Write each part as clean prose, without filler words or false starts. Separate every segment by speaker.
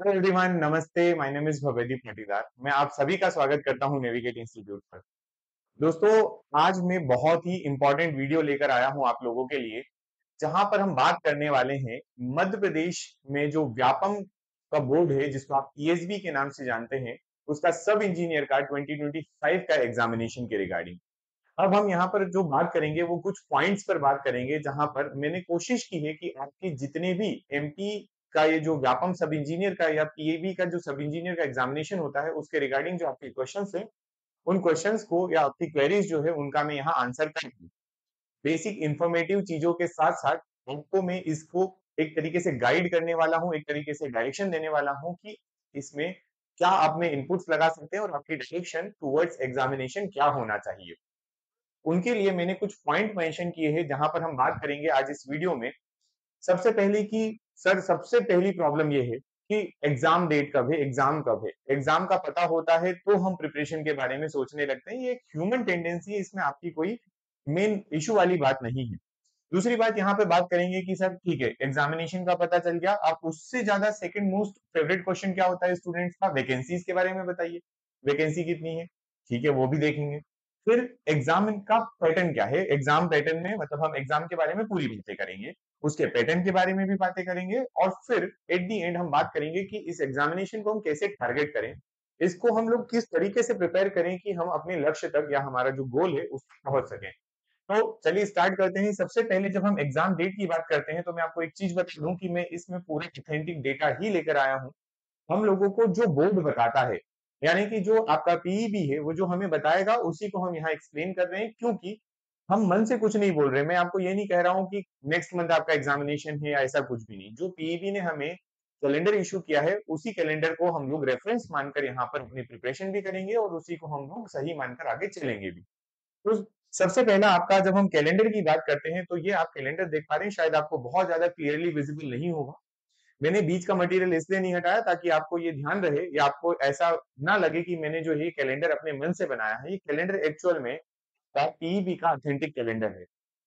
Speaker 1: Hello everyone, नमस्ते। My name is Bhavdeep Patidar. मैं आप सभी का स्वागत करता हूं नेविगेट इंस्टीट्यूट पर। दोस्तों, आज मैं बहुत ही इंपॉर्टेंट वीडियो लेकर आया हूं आप लोगों के लिए, जहां पर हम बात करने वाले हैं मध्य प्रदेश में जो व्यापम का बोर्ड है, जिसको आप पीएसबी के नाम से जानते हैं, उसका सब इंजीनियर का 2025 का एग्जामिनेशन के रिगार्डिंग। अब हम यहाँ पर जो बात करेंगे वो कुछ पॉइंट्स पर बात करेंगे, जहां पर मैंने कोशिश की है कि आपके जितने भी एमपी का ये जो व्यापम सब इंजीनियर का या पीएबी का जो सब इंजीनियर का एग्जामिनेशन होता है, उसके रिगार्डिंग जो आपके क्वेश्चंस हैं, उन क्वेश्चंस को या आपकी क्वेरीज जो है उनका मैं यहाँ आंसर कर दूं। बेसिक इंफॉर्मेटिव चीजों के साथ साथ आपको मैं इसको एक तरीके से गाइड करने वाला हूँ, एक तरीके से डायरेक्शन देने वाला हूँ कि इसमें क्या आप में इनपुट्स लगा सकते हैं और आपकी डायरेक्शन टुवर्ड्स एग्जामिनेशन क्या होना चाहिए। उनके लिए मैंने कुछ पॉइंट मेंशन किए हैं, जहां पर हम बात करेंगे आज इस वीडियो में। सबसे पहले कि सर, सबसे पहली प्रॉब्लम ये है कि एग्जाम डेट कब है, एग्जाम कब है। एग्जाम का पता होता है तो हम प्रिपरेशन के बारे में सोचने लगते हैं। ये एक ह्यूमन टेंडेंसी है, इसमें आपकी कोई मेन इशू वाली बात नहीं है। दूसरी बात यहाँ पे बात करेंगे कि सर ठीक है, एग्जामिनेशन का पता चल गया, आप उससे ज्यादा सेकंड मोस्ट फेवरेट क्वेश्चन क्या होता है स्टूडेंट्स का, वैकेंसीज के बारे में बताइए। वैकेंसी कितनी है, ठीक है, वो भी देखेंगे। फिर एग्जाम का पैटर्न क्या है, एग्जाम पैटर्न में मतलब हम एग्जाम के बारे में पूरी बातें करेंगे, उसके पैटर्न के बारे में भी बातें करेंगे, और फिर एट दी एंड हम बात करेंगे कि इस एग्जामिनेशन को हम कैसे टारगेट करें, इसको हम लोग किस तरीके से प्रिपेयर करें कि हम अपने लक्ष्य तक या हमारा जो गोल है उस तक पहुंच सकें। तो चलिए स्टार्ट करते हैं। सबसे पहले जब हम एग्जाम डेट की बात करते हैं तो मैं आपको एक चीज बता दूं कि मैं इसमें पूरा ऑथेंटिक डेटा ही लेकर आया हूं। हम लोगों को जो बोर्ड बताता है, यानी कि जो आपका पीईबी है, वो जो हमें बताएगा उसी को हम यहाँ एक्सप्लेन कर रहे हैं, क्योंकि हम मन से कुछ नहीं बोल रहे। मैं आपको ये नहीं कह रहा हूँ कि नेक्स्ट मंथ आपका एग्जामिनेशन है या ऐसा कुछ भी नहीं। जो पीईबी ने हमें कैलेंडर इशू किया है, उसी कैलेंडर को हम लोग रेफरेंस मानकर यहाँ पर अपनी प्रिपरेशन भी करेंगे और उसी को हम लोग सही मानकर आगे चलेंगे भी। तो सबसे पहला आपका, जब हम कैलेंडर की बात करते हैं तो ये आप कैलेंडर देख पा रहे हैं, शायद आपको बहुत ज्यादा क्लियरली विजिबल नहीं होगा। मैंने बीच का मटेरियल इसलिए नहीं हटाया ताकि आपको ये ध्यान रहे या आपको ऐसा ना लगे कि मैंने जो ये कैलेंडर अपने मन से बनाया है। ये कैलेंडर एक्चुअल में पीईबी का ऑथेंटिक कैलेंडर है।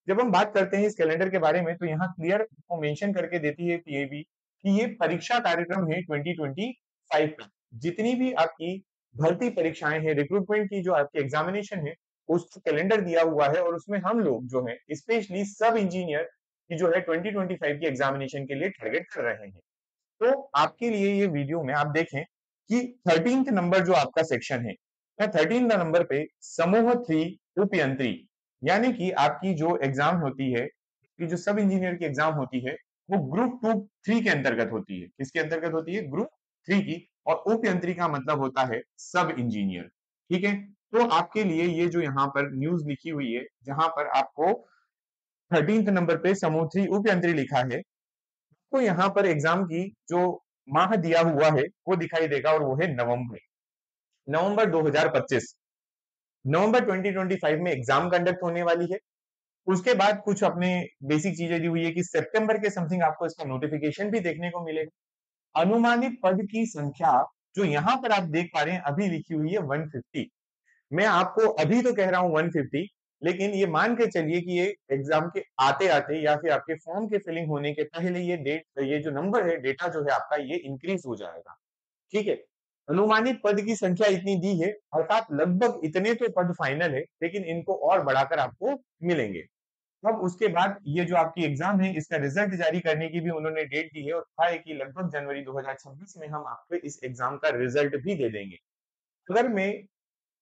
Speaker 1: जब हम बात करते हैं इस कैलेंडर के बारे में तो यहाँ क्लियर आपको मेंशन करके देती है पीएबी कि ये परीक्षा कार्यक्रम है 2025 का। जितनी भी आपकी भर्ती परीक्षाएं हैं, रिक्रूटमेंट की जो आपकी एग्जामिनेशन है, उसका कैलेंडर दिया हुआ है और उसमें हम लोग जो है स्पेशली सब इंजीनियर की जो है 2025 की एग्जामिनेशन के लिए टारगेट कर रहे हैं। तो आपके लिए ये वीडियो में आप देखें कि 13th नंबर जो आपका सेक्शन है, 13th नंबर पे समूह 3 उपयंत्री, यानी कि आपकी जो एग्जाम होती है, कि जो सब इंजीनियर की एग्जाम होती है, वो ग्रुप 2 3 के अंतर्गत होती है। किसके अंतर्गत होती है? ग्रुप 3 की। और उपयंत्री का मतलब होता है सब इंजीनियर। ठीक है, तो आपके लिए ये जो यहाँ पर न्यूज लिखी हुई है, जहां पर आपको 13th नंबर पे समूह 3 उपयंत्री लिखा है, तो यहाँ पर एग्जाम की जो माह दिया हुआ है वो दिखाई देगा, और वो है नवंबर। नवंबर 2025, नवंबर 2025 में एग्जाम कंडक्ट होने वाली है। उसके बाद कुछ अपने बेसिक चीजें दी हुई है कि सितंबर के समथिंग आपको इसका नोटिफिकेशन भी देखने को मिलेगा। अनुमानित पद की संख्या जो यहाँ पर आप देख पा रहे हैं अभी लिखी हुई है 150। मैं आपको अभी तो कह रहा हूं 150, लेकिन ये मान के चलिए कि ये एग्जाम के आते आते या फिर आपके फॉर्म के फिलिंग होने के पहले ये डेट, ये जो नंबर है, डेटा जो है आपका, ये इंक्रीज हो जाएगा। ठीक है, अनुमानित पद की संख्या इतनी दी है, अर्थात लगभग इतने तो पद फाइनल है, लेकिन इनको और बढ़ाकर आपको मिलेंगे। अब उसके बाद ये जो आपकी एग्जाम है, इसका रिजल्ट जारी करने की भी उन्होंने डेट दी है और कहा है कि लगभग जनवरी 2026 में हम आपको इस एग्जाम का रिजल्ट भी दे देंगे। अगर मैं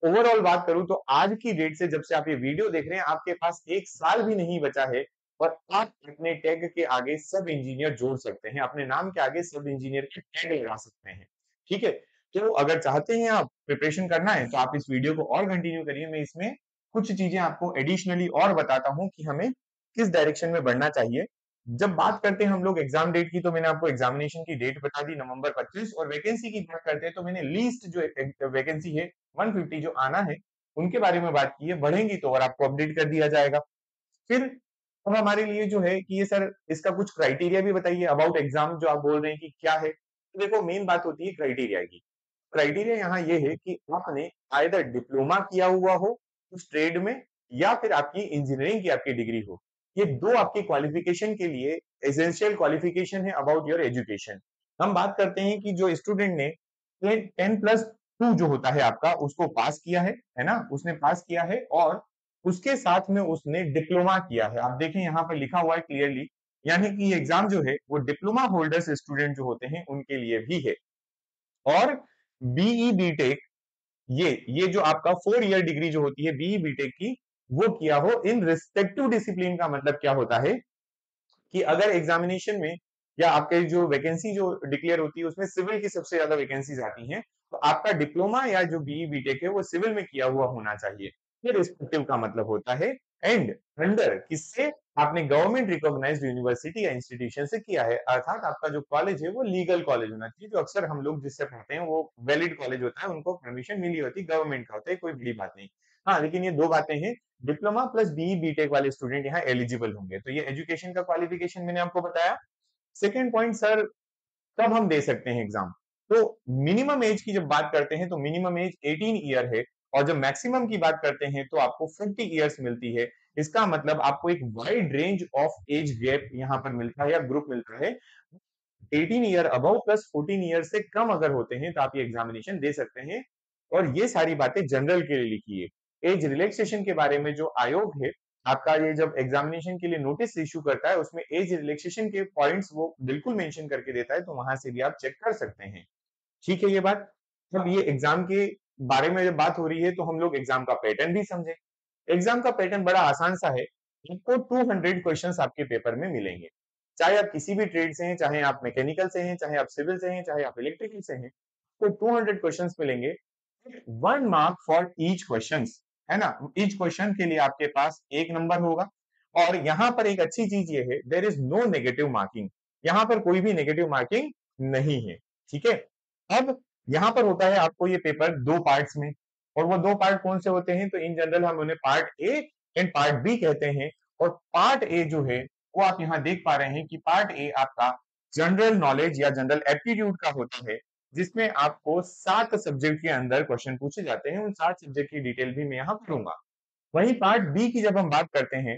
Speaker 1: ओवरऑल बात करूं तो आज की डेट से, जब से आप ये वीडियो देख रहे हैं, आपके पास एक साल भी नहीं बचा है और आप अपने टैग के आगे सब इंजीनियर जोड़ सकते हैं, अपने नाम के आगे सब इंजीनियर के टैग लगा सकते हैं। ठीक है, तो अगर चाहते हैं आप प्रिपरेशन करना है तो आप इस वीडियो को और कंटिन्यू करिए। मैं इसमें कुछ चीजें आपको एडिशनली और बताता हूं कि हमें किस डायरेक्शन में बढ़ना चाहिए। जब बात करते हैं हम लोग एग्जाम डेट की, तो मैंने आपको एग्जामिनेशन की डेट बता दी, नवंबर 25। और वैकेंसी की बात करते हैं तो मैंने लीस्ट जो वैकेंसी है 150 जो आना है, उनके बारे में बात की है। बढ़ेंगी तो और आपको अपडेट कर दिया जाएगा। फिर अब हमारे लिए जो है कि ये सर, इसका कुछ क्राइटेरिया भी बताइए अबाउट एग्जाम, जो आप बोल रहे हैं कि क्या है। तो देखो, मेन बात होती है क्राइटेरिया की। क्राइटेरिया यहाँ ये है कि आपने आइदर डिप्लोमा किया हुआ हो उस ट्रेड में, या फिर आपकी इंजीनियरिंग की आपकी डिग्री हो। ये दो आपकी क्वालिफिकेशन के लिए एसेंशियल क्वालिफिकेशन है अबाउट योर एजुकेशन। हम बात करते हैं कि जो स्टूडेंट ने 10+2 जो होता है आपका उसको पास किया है ना, उसने पास किया है और उसके साथ में उसने डिप्लोमा किया है। आप देखें यहाँ पर लिखा हुआ है क्लियरली, यानी कि एग्जाम जो है वो डिप्लोमा होल्डर्स स्टूडेंट जो होते हैं उनके लिए भी है। और बीई बीटेक, ये जो आपका 4 ईयर डिग्री जो होती है बीई बीटेक की, वो किया हो इन रिस्पेक्टिव डिसिप्लिन का मतलब क्या होता है कि अगर एग्जामिनेशन में या आपके जो वैकेंसी जो डिक्लेयर होती है उसमें सिविल की सबसे ज्यादा वैकेंसीज आती हैं, तो आपका डिप्लोमा या जो बीई बीटेक है वो सिविल में किया हुआ होना चाहिए। ये रिस्पेक्टिव का मतलब होता है। एंड अंडर किससे, आपने गवर्नमेंट रिकॉग्नाइज्ड यूनिवर्सिटी या इंस्टीट्यूशन से किया है, अर्थात आपका जो कॉलेज है वो लीगल कॉलेज होना चाहिए। जो अक्सर हम लोग जिससे पढ़ते हैं वो वैलिड कॉलेज होता है, उनको परमिशन मिली होती है, गवर्नमेंट का होता है, कोई बड़ी बात नहीं। हाँ, लेकिन ये दो बातें हैं, डिप्लोमा प्लस बीई बीटेक वाले स्टूडेंट यहाँ एलिजिबल होंगे। तो ये एजुकेशन का क्वालिफिकेशन मैंने आपको बताया। सेकंड पॉइंट सर, कब हम दे सकते हैं एग्जाम? तो मिनिमम एज की जब बात करते हैं तो मिनिमम एज 18 ईयर है, और जब मैक्सिमम की बात करते हैं तो आपको 50 ईयर्स मिलती है। इसका मतलब आपको एक wide range of age gap यहाँ पर मिलता है या ग्रुप मिलता है। 18 ईयर अबव प्लस 14 ईयर से कम अगर होते हैं तो आप ये एग्जामिनेशन दे सकते हैं। और ये सारी बातें जनरल के लिए लिखी है। एज रिलैक्सेशन के बारे में जो आयोग है आपका, ये जब एग्जामिनेशन के लिए नोटिस इश्यू करता है उसमें एज रिलैक्सेशन के पॉइंट्स वो बिल्कुल मेंशन करके देता है, तो वहां से भी आप चेक कर सकते हैं। ठीक है ये बात। अब ये एग्जाम के बारे में जब बात हो रही है तो हम लोग एग्जाम का पैटर्न भी समझे। एग्जाम का पैटर्न बड़ा आसान सा है। आपको 200 क्वेश्चंस आपके पेपर में मिलेंगे, चाहे आप किसी भी ट्रेड से हैं, चाहे आप मैकेनिकल से हैं, चाहे आप सिविल से हैं, चाहे आप इलेक्ट्रिकल से हैं, तो 200 क्वेश्चंस मिलेंगे। 1 मार्क फॉर ईच क्वेश्चन, है ना। ईच क्वेश्चन के लिए आपके पास 1 नंबर होगा। और यहाँ पर एक अच्छी चीज ये है, there is no negative marking, यहाँ पर कोई भी नेगेटिव मार्किंग नहीं है। ठीक है। अब यहाँ पर होता है आपको ये पेपर दो पार्ट्स में, और वो दो पार्ट कौन से होते हैं, तो इन जनरल हम उन्हें part A and part B कहते हैं। और पार्ट ए जो है वो आप यहाँ देख पा रहे हैं कि पार्ट ए आपका जनरल नॉलेज या जनरल एप्टीट्यूड का होता है, जिसमें आपको 7 सब्जेक्ट के अंदर क्वेश्चन पूछे जाते हैं। उन 7 सब्जेक्ट की डिटेल भी मैं यहाँ करूंगा। वहीं पार्ट बी की जब हम बात करते हैं,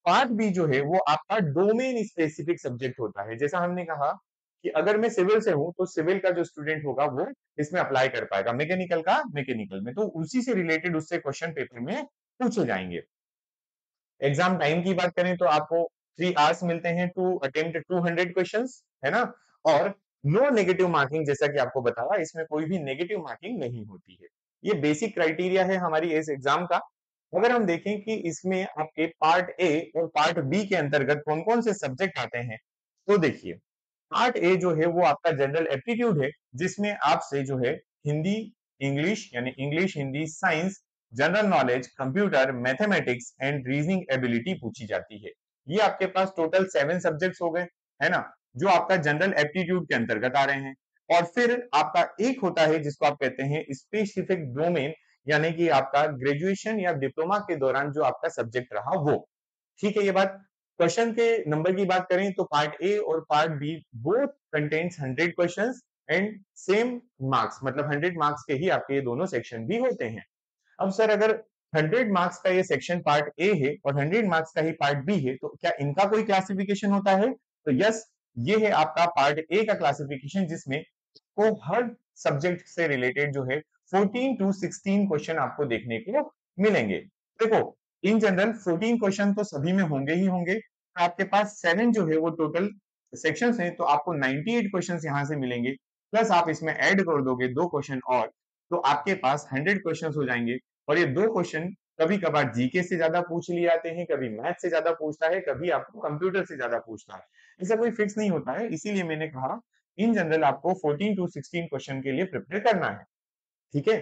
Speaker 1: पार्ट बी जो है वो आपका डोमेन स्पेसिफिक सब्जेक्ट होता है। जैसा हमने कहा कि अगर मैं सिविल से हूं तो सिविल का जो स्टूडेंट होगा वो इसमें अप्लाई कर पाएगा, मैकेनिकल का मैकेनिकल में, तो उसी से रिलेटेड उससे क्वेश्चन पेपर में पूछे जाएंगे। एग्जाम टाइम की बात करें तो आपको 3 आवर्स मिलते हैं टू अटेम्प्ट 200 क्वेश्चंस, है ना। और नो नेगेटिव मार्किंग, जैसा कि आपको बताया, इसमें कोई भी नेगेटिव मार्किंग नहीं होती है। ये बेसिक क्राइटेरिया है हमारी इस एग्जाम का। अगर हम देखें कि इसमें आपके पार्ट ए और पार्ट बी के अंतर्गत कौन कौन से सब्जेक्ट आते हैं, तो देखिए, पार्ट ए जो है वो आपका जनरल एप्टीट्यूड है, जिसमें आपसे जो है हिंदी, इंग्लिश यानी English Hindi science, general knowledge, computer, mathematics and reasoning ability पूछी जाती है। ये आपके पास टोटल 7 सब्जेक्ट्स हो गए, है ना, जो आपका जनरल एप्टीट्यूड के अंतर्गत आ रहे हैं। और फिर आपका एक होता है जिसको आप कहते हैं स्पेसिफिक डोमेन, यानी कि आपका ग्रेजुएशन या डिप्लोमा के दौरान जो आपका सब्जेक्ट रहा वो। ठीक है ये बात। क्वेश्चन के नंबर की बात करें तो पार्ट ए और part B both contains 100 questions and same marks, मतलब 100 मार्क्स के ही आपके ये दोनों सेक्शन भी होते हैं। अब सर अगर 100 मार्क्स का ये सेक्शन पार्ट ए है और 100 मार्क्स का ही पार्ट बी है, तो क्या इनका कोई क्लासिफिकेशन होता है? तो यस, ये है आपका पार्ट ए का क्लासिफिकेशन, जिसमें को हर सब्जेक्ट से रिलेटेड जो है 14 to 16 क्वेश्चन आपको देखने को मिलेंगे। देखो, इन जनरल 14 क्वेश्चन तो सभी में होंगे ही होंगे। आपके पास 7 जो है वो टोटल सेक्शंस हैं, तो आपको 98 क्वेश्चंस यहाँ से मिलेंगे। प्लस आप इसमें ऐड कर दोगे 2 क्वेश्चन और, तो आपके पास 100 क्वेश्चंस हो जाएंगे। और ये 2 क्वेश्चन कभी कभार जीके से ज्यादा पूछ लिए जाते हैं, कभी मैथ से ज्यादा पूछता है, कभी आपको कंप्यूटर से ज्यादा पूछता है। ऐसा कोई फिक्स नहीं होता है, इसीलिए मैंने कहा इन जनरल आपको 14 to 16 क्वेश्चन के लिए प्रिपेयर करना है। ठीक है।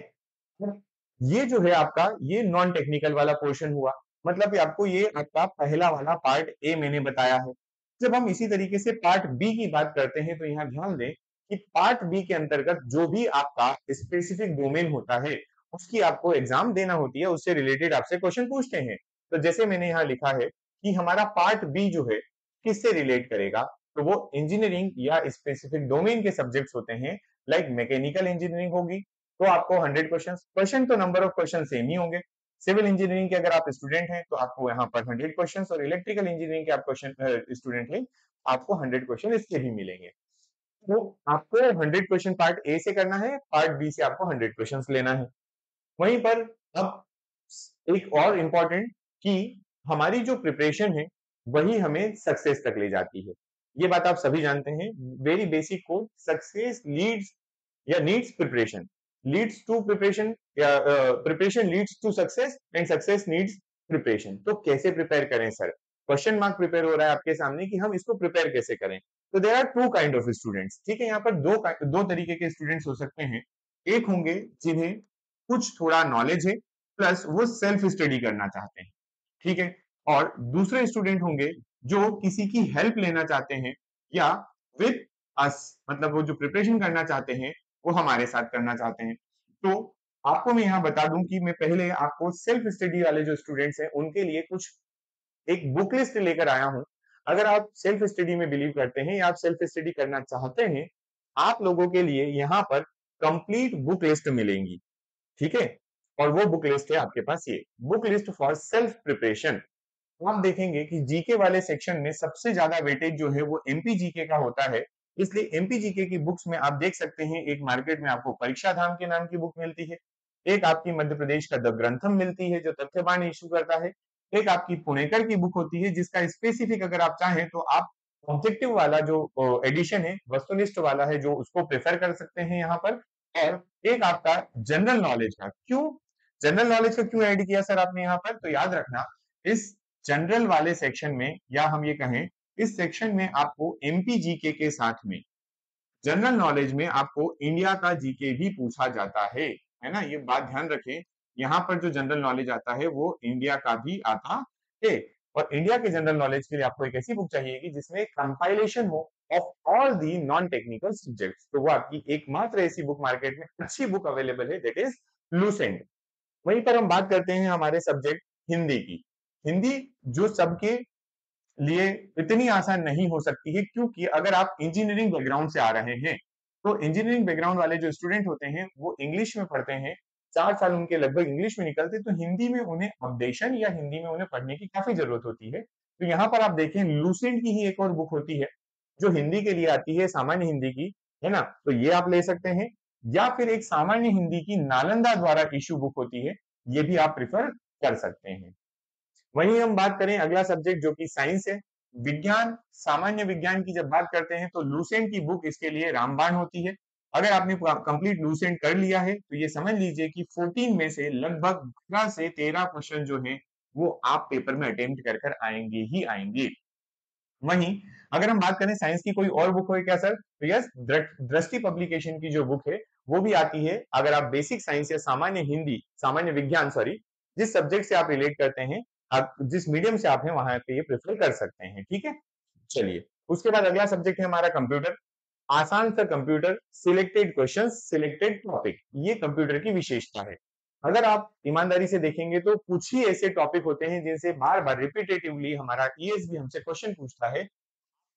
Speaker 1: ये जो है आपका ये नॉन टेक्निकल वाला पोर्शन हुआ, मतलब कि आपको ये आपका पहला वाला पार्ट ए मैंने बताया है। जब हम इसी तरीके से पार्ट बी की बात करते हैं तो यहाँ ध्यान दें कि पार्ट बी के अंतर्गत जो भी आपका स्पेसिफिक डोमेन होता है उसकी आपको एग्जाम देना होती है, उससे रिलेटेड आपसे क्वेश्चन पूछते हैं। तो जैसे मैंने यहाँ लिखा है कि हमारा पार्ट बी जो है किससे रिलेट करेगा, तो वो इंजीनियरिंग या स्पेसिफिक डोमेन के सब्जेक्ट्स होते हैं। लाइक मैकेनिकल इंजीनियरिंग होगी तो आपको 100 क्वेश्चन तो नंबर ऑफ क्वेश्चन सेम ही होंगे। सिविल इंजीनियरिंग के अगर आप स्टूडेंट हैं तो आपको यहाँ पर 100 क्वेश्चन, और इलेक्ट्रिकल इंजीनियरिंग के आप क्वेश्चन स्टूडेंट हैं, आपको 100 क्वेश्चन इसके भी मिलेंगे। तो आपको 100 क्वेश्चन पार्ट ए से करना है, पार्ट बी से आपको 100 क्वेश्चन लेना है। वहीं पर अब एक और इम्पॉर्टेंट कि हमारी जो प्रिपरेशन है वही हमें सक्सेस तक ले जाती है। ये बात आप सभी जानते हैं। Very basic code, success leads या needs preparation, leads to preparation, या preparation leads to success and success needs preparation. तो कैसे प्रिपेयर करें सर? क्वेश्चन मार्क प्रिपेयर हो रहा है आपके सामने कि हम इसको प्रिपेयर कैसे करें। तो there are two kind of students, ठीक है। यहाँ पर दो तरीके के स्टूडेंट्स हो सकते हैं। एक होंगे जिन्हें कुछ थोड़ा नॉलेज है प्लस वो सेल्फ स्टडी करना चाहते हैं, ठीक है। और दूसरे स्टूडेंट होंगे जो किसी की हेल्प लेना चाहते हैं या विद अस, मतलब वो जो प्रिपरेशन करना चाहते हैं वो हमारे साथ करना चाहते हैं। तो आपको मैं यहाँ बता दूं कि मैं पहले आपको सेल्फ स्टडी वाले जो स्टूडेंट्स हैं उनके लिए कुछ एक बुक लिस्ट लेकर आया हूं। अगर आप सेल्फ स्टडी में बिलीव करते हैं या आप सेल्फ स्टडी करना चाहते हैं, आप लोगों के लिए यहाँ पर कंप्लीट बुक लिस्ट मिलेंगी, ठीक है। और वो बुक लिस्ट है आपके पास, ये book list for self preparation. आप देखेंगे कि जीके वाले सेक्शन में सबसे ज्यादा वेटेज जो है वो एमपी जीके का होता है। इसलिए एमपी जीके की बुक्स में आप देख सकते हैं, एक मार्केट में आपको परीक्षा धाम के नाम की बुक मिलती है, एक आपकी मध्य प्रदेश का द ग्रंथम मिलती है जो तथ्यवान इशू करता है, एक आपकी पुणेकर की बुक होती है जिसका स्पेसिफिक अगर आप चाहें तो आप ऑब्जेक्टिव वाला जो एडिशन है, वस्तुनिष्ठ वाला है, जो उसको प्रेफर कर सकते हैं यहाँ पर। और एक आपका जनरल नॉलेज का, क्यों जनरल नॉलेज का क्यों ऐड किया सर आपने यहाँ पर? तो याद रखना, इस जनरल वाले सेक्शन में, या हम ये कहें इस सेक्शन में आपको एमपी जीके के साथ में जनरल नॉलेज में आपको इंडिया का जीके भी पूछा जाता है ना। ये बात ध्यान रखें, यहाँ पर जो जनरल नॉलेज आता है वो इंडिया का भी आता है। और इंडिया के जनरल नॉलेज के लिए आपको एक ऐसी बुक चाहिए जिसमें कंपाइलेशन हो of all the non technical subjects. तो वो आपकी एकमात्र ऐसी बुक मार्केट में अच्छी बुक अवेलेबल है, दैट इज लूसेंट। वहीं पर हम बात करते हैं हमारे सब्जेक्ट हिंदी की। हिंदी जो सबके लिए इतनी आसान नहीं हो सकती है, क्योंकि अगर आप इंजीनियरिंग बैकग्राउंड से आ रहे हैं तो इंजीनियरिंग बैकग्राउंड वाले जो स्टूडेंट होते हैं वो इंग्लिश में पढ़ते हैं, 4 साल उनके लगभग इंग्लिश में निकलते, तो हिंदी में उन्हें अपडेशन या हिंदी में उन्हें पढ़ने की काफी जरूरत होती है। तो यहाँ पर आप देखें लूसेंट की ही एक और बुक होती है जो हिंदी के लिए आती है, सामान्य हिंदी की, है ना। तो ये आप ले सकते हैं, या फिर एक सामान्य हिंदी की नालंदा द्वारा इशू बुक होती है, ये भी आप प्रिफर कर सकते हैं। वहीं हम बात करें अगला सब्जेक्ट जो कि साइंस है, विज्ञान, सामान्य विज्ञान की जब बात करते हैं तो लूसेंट की बुक इसके लिए रामबाण होती है। अगर आपने कंप्लीट लूसेंट कर लिया है तो ये समझ लीजिए कि 14 में से लगभग 12 से 13 क्वेश्चन जो है वो आप पेपर में अटेम्प्ट कर कर आएंगे ही आएंगे। वहीं अगर हम बात करें साइंस की कोई और बुक हो क्या सर, तो यस, दृष्टि पब्लिकेशन की जो बुक है वो भी आती है। अगर आप बेसिक साइंस या सामान्य हिंदी, सामान्य विज्ञान सॉरी, जिस सब्जेक्ट से आप रिलेट करते हैं, आप जिस मीडियम से आप हैं वहां पे ये प्रेफर कर सकते हैं, ठीक है। चलिए, उसके बाद अगला सब्जेक्ट है हमारा कंप्यूटर। आसान सा computer, selected questions, selected topic, ये कंप्यूटर की विशेषता है। अगर आप ईमानदारी से देखेंगे तो कुछ ही ऐसे टॉपिक होते हैं जिनसे बार बार रिपीटेटिवली हमारा ईएसबी हमसे क्वेश्चन पूछता है।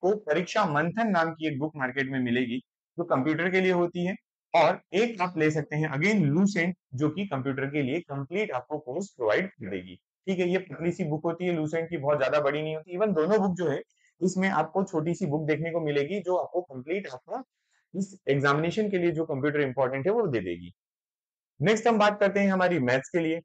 Speaker 1: को परीक्षा मंथन नाम की एक बुक मार्केट में मिलेगी जो कंप्यूटर के लिए होती है। और एक आप ले सकते हैं अगेन लूसेंट, जो कि कंप्यूटर के लिए कंप्लीट आपको कोर्स प्रोवाइड करेगी, ठीक है। ये पतली सी बुक होती है लूसेंट की, बहुत ज्यादा बड़ी नहीं होती। इवन दोनों बुक जो है इसमें आपको छोटी सी बुक देखने को मिलेगी जो आपको कंप्लीट आपका इस एग्जामिनेशन के लिए जो कंप्यूटर इंपॉर्टेंट है वो दे देगी। नेक्स्ट हम बात करते हैं हमारी मैथ्स के लिए।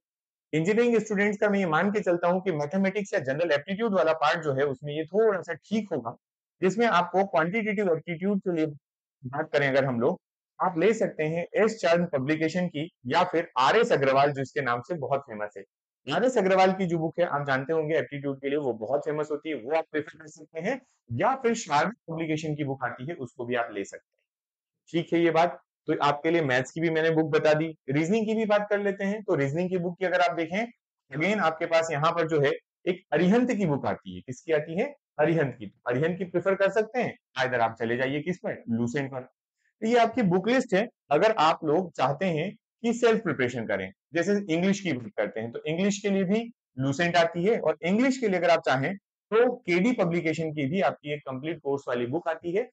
Speaker 1: इंजीनियरिंग स्टूडेंट्स का मैं ये मान के चलता हूँ कि मैथमेटिक्स या जनरल एप्टीट्यूड वाला पार्ट जो है उसमें ये थोड़ा सा ठीक होगा, जिसमें आपको क्वांटिटेटिव एप्टीट्यूड के लिए बात करें अगर हम लोग, आप ले सकते हैं एस चरण पब्लिकेशन की, या फिर आर एस अग्रवाल जो इसके नाम से बहुत फेमस है। आर एस अग्रवाल की जो बुक है आप जानते होंगे एप्टीट्यूड के लिए वो बहुत फेमस होती है, वो आप प्रेफर कर सकते हैं। या फिर शार्प पब्लिकेशन की बुक आती है उसको भी आप ले सकते हैं, ठीक है। ये बात तो आपके लिए मैथ्स की भी मैंने बुक बता दी। रीजनिंग की भी बात कर लेते हैं, तो रीजनिंग की बुक की अगर आप देखें, अगेन आपके पास यहाँ पर जो है एक अरिहंत की बुक आती है। किसकी आती है? अरिहंत की। अरिहंत की प्रेफर कर सकते हैं, इधर आप चले जाइए किस पर, लूसेंट पर। तो ये आपकी बुक लिस्ट है। अगर आप लोग चाहते हैं कि सेल्फ प्रिपरेशन करें, जैसे इंग्लिश की बात करते हैं तो इंग्लिश के लिए भी लूसेंट आती है, और इंग्लिश के लिए अगर आप चाहें तो केडी पब्लिकेशन की भी आपकी एक कंप्लीट कोर्स वाली बुक आती है।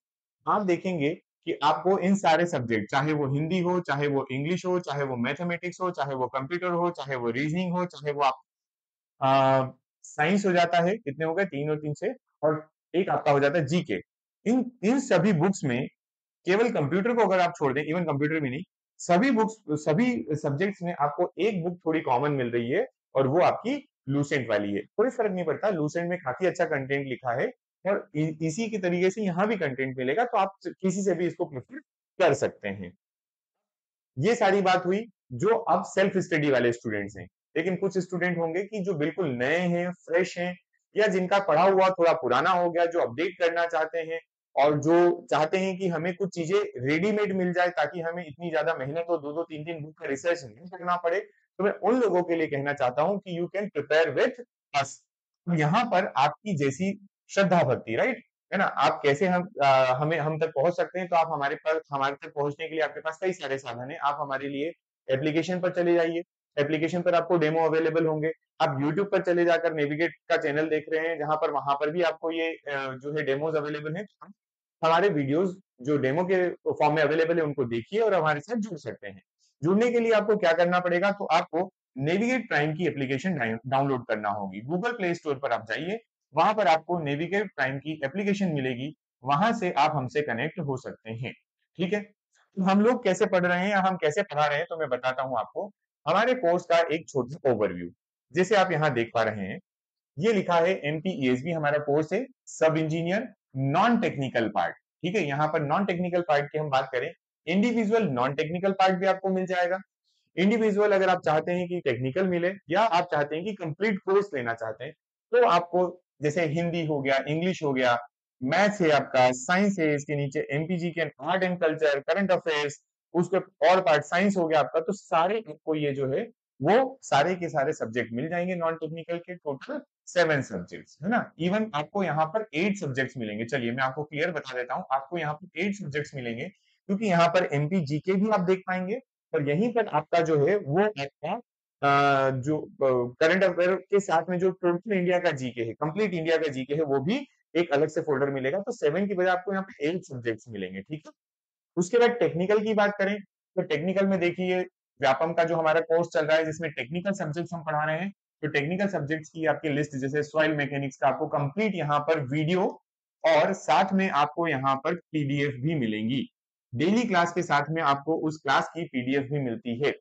Speaker 1: आप देखेंगे कि आपको इन सारे सब्जेक्ट, चाहे वो हिंदी हो, चाहे वो इंग्लिश हो, चाहे वो मैथमेटिक्स हो, चाहे वो कंप्यूटर हो, चाहे वो रीजनिंग हो, चाहे वो आप साइंस हो जाता है, कितने हो गए, 3 और 3 से, और एक आपका हो जाता है जीके। इन इन सभी बुक्स में केवल कंप्यूटर को अगर आप छोड़ दें, इवन कंप्यूटर भी नहीं, सभी सब्जेक्ट्स में आपको एक बुक थोड़ी कॉमन मिल रही है और वो आपकी लूसेंट वाली है। कोई फर्क नहीं पड़ता, लूसेंट में काफी अच्छा कंटेंट लिखा है और इसी के तरीके से यहाँ भी कंटेंट मिलेगा, तो आप किसी से भी इसको प्रेफर कर सकते हैं। ये सारी बात हुई जो अब सेल्फ स्टडी वाले स्टूडेंट्स हैं। लेकिन कुछ स्टूडेंट होंगे कि जो बिल्कुल नए हैं, फ्रेश हैं, या जिनका पढ़ा हुआ थोड़ा पुराना हो गया, जो अपडेट करना चाहते हैं और जो चाहते हैं कि हमें कुछ चीजें रेडीमेड मिल जाए ताकि हमें इतनी ज्यादा मेहनत और 2-2 3-3 बुक का रिसर्च नहीं करना पड़े। तो मैं उन लोगों के लिए कहना चाहता हूं कि you can prepare with us. यहाँ पर आपकी जैसी श्रद्धा भक्ति, राइट, है ना, आप कैसे हमें हम तक पहुंच सकते हैं, तो आप हमारे तक पहुंचने के लिए आपके पास कई सारे साधन है। आप हमारे लिए एप्लीकेशन पर चले जाइए, एप्लीकेशन पर आपको डेमो अवेलेबल होंगे। आप यूट्यूब पर चले जाकर नेविगेट का चैनल देख रहे हैं, जहां पर वहां पर भी आपको ये जो है डेमोज अवेलेबल है। हमारे वीडियोस जो डेमो के फॉर्म में अवेलेबल है उनको देखिए और हमारे साथ जुड़ सकते हैं। जुड़ने के लिए आपको क्या करना पड़ेगा, तो आपको नेविगेट प्राइम की एप्लीकेशन डाउनलोड करना होगी। गूगल प्ले स्टोर पर आप जाइए, वहां पर आपको नेविगेट प्राइम की एप्लीकेशन मिलेगी, वहां से आप हमसे कनेक्ट हो सकते हैं। ठीक है, तो हम लोग कैसे पढ़ रहे हैं या हम कैसे पढ़ा रहे हैं, तो मैं बताता हूं आपको। हमारे कोर्स का एक छोटा ओवरव्यू, जैसे आप यहाँ देख पा रहे हैं, ये लिखा है एमपीईएसबी हमारा कोर्स है, सब इंजीनियर नॉन टेक्निकल पार्ट। ठीक है, यहाँ पर नॉन टेक्निकल पार्ट की हम बात करें, इंडिविजुअल नॉन टेक्निकल पार्ट भी आपको मिल जाएगा। इंडिविजुअल अगर आप चाहते हैं कि टेक्निकल मिले या आप चाहते हैं कि कंप्लीट कोर्स लेना चाहते हैं, तो आपको जैसे हिंदी हो गया, इंग्लिश हो गया, मैथ्स है आपका, साइंस है, इसके नीचे एमपीजी के art and culture, current affairs, उसके और पार्ट साइंस हो गया आपका, तो सारे आपको ये जो है वो सारे के सारे सब्जेक्ट मिल जाएंगे नॉन टेक्निकल के। टोटल 7 सब्जेक्ट्स है ना, इवन आपको यहाँ पर 8 सब्जेक्ट्स मिलेंगे। चलिए मैं आपको क्लियर बता देता हूँ, आपको यहाँ पर 8 सब्जेक्ट्स मिलेंगे, क्योंकि यहाँ पर एमपी जीके भी आप देख पाएंगे और यहीं पर आपका जो है वो आपका जो करंट अफेयर के साथ में जो टोटल इंडिया का जीके है, कंप्लीट इंडिया का जीके है, वो भी एक अलग से फोल्डर मिलेगा। तो 7 की बजाय आपको यहाँ पे 8 सब्जेक्ट्स मिलेंगे। ठीक है, उसके बाद टेक्निकल की बात करें, तो टेक्निकल में देखिए व्यापम का जो हमारा कोर्स चल रहा है, जिसमें टेक्निकल सब्जेक्ट्स हम पढ़ा रहे हैं, तो टेक्निकल सब्जेक्ट्स की आपकी लिस्ट, जैसे सॉइल मैकेनिक्स का आपको कंप्लीट यहाँ पर वीडियो और साथ में आपको यहाँ पर पीडीएफ भी मिलेंगी। डेली क्लास के साथ में आपको उस क्लास की पीडीएफ भी मिलती है।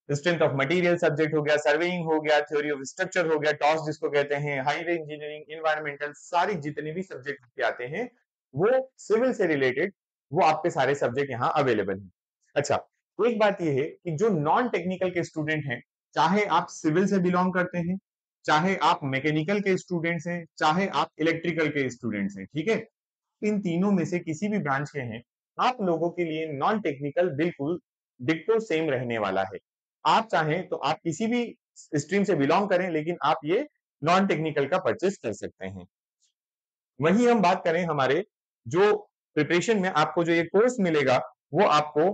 Speaker 1: स्ट्रेंथ ऑफ मटेरियल सब्जेक्ट हो गया, सर्वेइंग हो गया, थ्योरी ऑफ स्ट्रक्चर हो गया, टॉस जिसको कहते हैं, हाईवे इंजीनियरिंग, इन्वायरमेंटल, सारी जितने भी सब्जेक्ट आपके आते हैं वो सिविल से रिलेटेड, वो आपके सारे सब्जेक्ट यहाँ अवेलेबल हैं। अच्छा, एक बात ये है कि जो नॉन टेक्निकल के स्टूडेंट हैं, चाहे आप सिविल से बिलोंग करते हैं, चाहे आप मैकेनिकल के स्टूडेंट्स हैं, चाहे आप इलेक्ट्रिकल के स्टूडेंट्स हैं, ठीक है, इन तीनों में से किसी भी ब्रांच के हैं, आप लोगों के लिए नॉन टेक्निकल बिल्कुल डिक्टो सेम रहने वाला है। आप चाहें तो आप किसी भी स्ट्रीम से बिलोंग करें, लेकिन आप ये नॉन टेक्निकल का परचेस कर सकते हैं। वहीं हम बात करें हमारे जो प्रिपरेशन में आपको जो ये कोर्स मिलेगा, वो आपको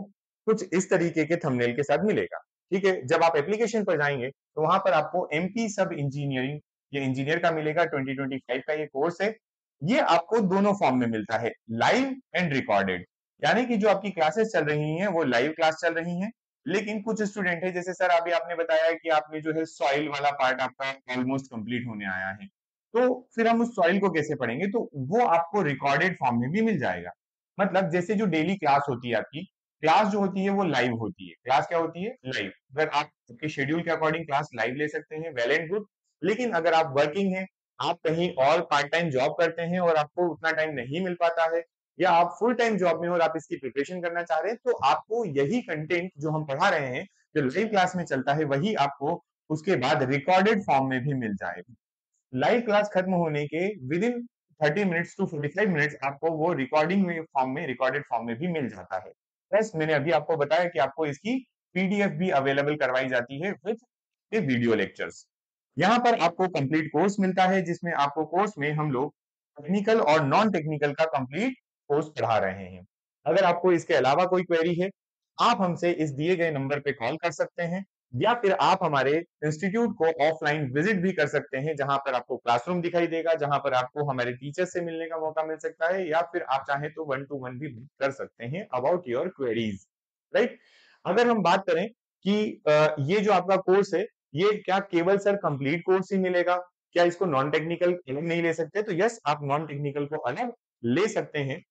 Speaker 1: कुछ इस तरीके के थंबनेल के साथ मिलेगा। ठीक है, जब आप एप्लीकेशन पर जाएंगे तो वहां पर आपको एमपी सब इंजीनियरिंग, ये इंजीनियर का मिलेगा, 2025 का ये कोर्स है। ये आपको दोनों फॉर्म में मिलता है, लाइव एंड रिकॉर्डेड, यानी कि जो आपकी क्लासेस चल रही हैं वो लाइव क्लास चल रही हैं। लेकिन कुछ स्टूडेंट है, जैसे सर अभी आपने बताया कि आपने जो है सॉइल वाला पार्ट आपका ऑलमोस्ट कंप्लीट होने आया है, तो फिर हम उस सॉइल को कैसे पढ़ेंगे, तो वो आपको रिकॉर्डेड फॉर्म में भी मिल जाएगा। मतलब जैसे जो डेली क्लास होती है आपकी, क्लास जो होती है वो लाइव होती है। क्लास क्या होती है, लाइव। अगर आप आपके शेड्यूल के अकॉर्डिंग क्लास लाइव ले सकते हैं, वेल एंड गुड। लेकिन अगर आप वर्किंग हैं, आप कहीं और पार्ट टाइम जॉब करते हैं और आपको उतना टाइम नहीं मिल पाता है, या आप फुल टाइम जॉब में हो और आप इसकी प्रिपरेशन करना चाह रहे हैं, तो आपको यही कंटेंट जो हम पढ़ा रहे हैं, जो लाइव क्लास में चलता है, वही आपको उसके बाद रिकॉर्डेड फॉर्म में भी मिल जाएगा। लाइव क्लास खत्म होने के within 30 minutes to 45 minutes आपको वो रिकॉर्डिंग में फॉर्म में, रिकॉर्डेड फॉर्म में भी मिल जाता है। प्लस मैंने अभी आपको बताया कि आपको इसकी पीडीएफ भी अवेलेबल करवाई जाती है विद वीडियो लेक्चर्स। यहाँ पर आपको कंप्लीट कोर्स मिलता है, जिसमें आपको कोर्स में हम लोग टेक्निकल और नॉन टेक्निकल का कंप्लीट कोर्स पढ़ा रहे हैं। अगर आपको इसके अलावा कोई क्वेरी है, आप हमसे इस दिए गए नंबर पे कॉल कर सकते हैं, या फिर आप हमारे इंस्टीट्यूट को ऑफलाइन विजिट भी कर सकते हैं, जहां पर आपको क्लासरूम दिखाई देगा, जहां पर आपको हमारे टीचर से मिलने का मौका मिल सकता है, या फिर आप चाहें तो 1-to-1 भी कर सकते हैं अबाउट योर क्वेरीज, राइट। अगर हम बात करें कि ये जो आपका कोर्स है, ये क्या केवल सर कंप्लीट कोर्स ही मिलेगा, क्या इसको नॉन टेक्निकल अलग नहीं ले सकते, तो यस, आप नॉन टेक्निकल को अलग ले सकते हैं।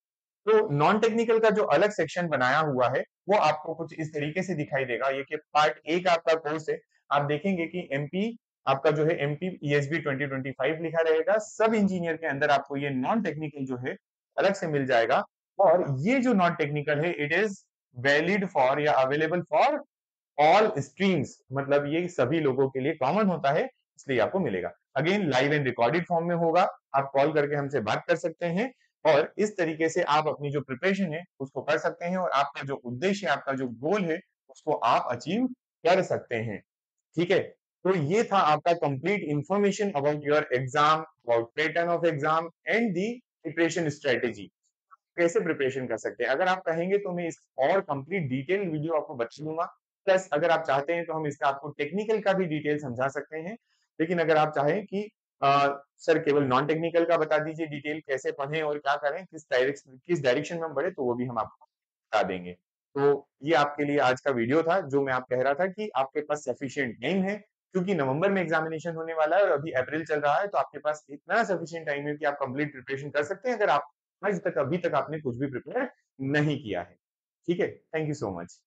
Speaker 1: तो नॉन टेक्निकल का जो अलग सेक्शन बनाया हुआ है वो आपको कुछ इस तरीके से दिखाई देगा। ये कि पार्ट ए का आपका कोर्स है, आप देखेंगे कि एमपी आपका जो है एमपी ईएसबी 2025 लिखा रहेगा। सब इंजीनियर के अंदर आपको ये नॉन टेक्निकल जो है अलग से मिल जाएगा। और ये जो नॉन टेक्निकल है इट इज वैलिड फॉर या अवेलेबल फॉर ऑल स्ट्रीम्स, मतलब ये सभी लोगों के लिए कॉमन होता है, इसलिए आपको मिलेगा। Again live and recorded form में होगा, आप कॉल करके हमसे बात कर सकते हैं और इस तरीके से आप अपनी जो प्रिपरेशन है उसको कर सकते हैं और आपका जो उद्देश्य है, आपका जो गोल है उसको आप अचीव कर सकते हैं। ठीक है, तो ये था आपका complete information about your exam, about pattern of exam and the preparation strategy. कैसे प्रिपरेशन कर सकते हैं, अगर आप कहेंगे तो मैं इस और कंप्लीट डिटेल वीडियो आपको बता दूंगा। प्लस अगर आप चाहते हैं तो हम इसका आपको टेक्निकल का भी डिटेल समझा सकते हैं। लेकिन अगर आप चाहें कि सर केवल नॉन टेक्निकल का बता दीजिए डिटेल, कैसे पढ़ें और क्या करें, किस डायरेक्शन में हम बढ़े, तो वो भी हम आपको बता देंगे। तो ये आपके लिए आज का वीडियो था, जो मैं आप कह रहा था कि आपके पास सफिशिएंट टाइम है, क्योंकि नवंबर में एग्जामिनेशन होने वाला है और अभी अप्रैल चल रहा है, तो आपके पास इतना सफिशिएंट टाइम है कि आप कंप्लीट प्रिपरेशन कर सकते हैं अगर आप आज तक अभी तक आपने कुछ भी प्रिपेयर नहीं किया है। ठीक है, थैंक यू सो मच।